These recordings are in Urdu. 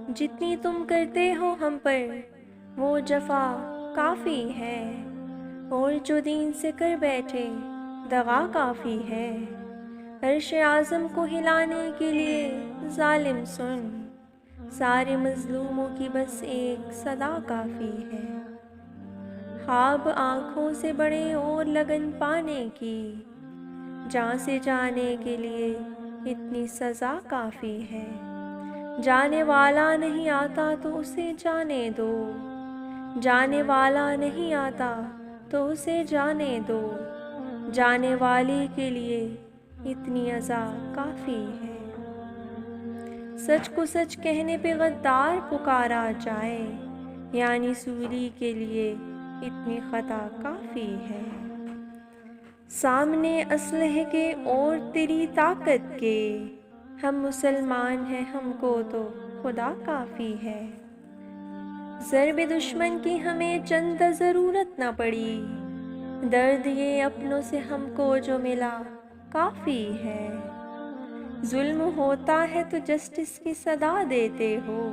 جتنی تم کرتے ہو ہم پر وہ جفا کافی ہے، اور جو دین سے کر بیٹھے دغا کافی ہے۔ عرش اعظم کو ہلانے کے لیے ظالم سن، سارے مظلوموں کی بس ایک صدا کافی ہے۔ خواب آنکھوں سے بڑے اور لگن پانے کی، جان سے جانے کے لیے اتنی سزا کافی ہے۔ جانے والا نہیں آتا تو اسے جانے دو، جانے والا نہیں آتا تو اسے جانے دو، جانے والے کے لیے اتنی عزا کافی ہے۔ سچ کو سچ کہنے پہ غدار پکارا جائے، یعنی سولی کے لیے اتنی خطا کافی ہے۔ سامنے اسلحے کے اور تیری طاقت کے، ہم مسلمان ہیں ہم کو تو خدا کافی ہے۔ ضرب دشمن کی ہمیں چند ضرورت نہ پڑی، درد یہ اپنوں سے ہم کو جو ملا کافی ہے۔ ظلم ہوتا ہے تو جسٹس کی صدا دیتے ہو،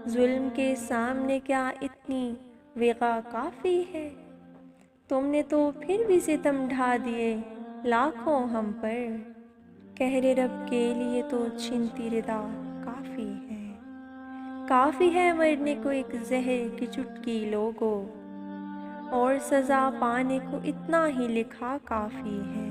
ظلم کے سامنے کیا اتنی وقا کافی ہے۔ تم نے تو پھر بھی ستم ڈھا دیے لاکھوں ہم پر، قہر رب کے لیے تو چھنتی ردا کافی ہے۔ کافی ہے مرنے کو ایک زہر کی چٹکی لوگو، اور سزا پانے کو اتنا ہی لکھا کافی ہے۔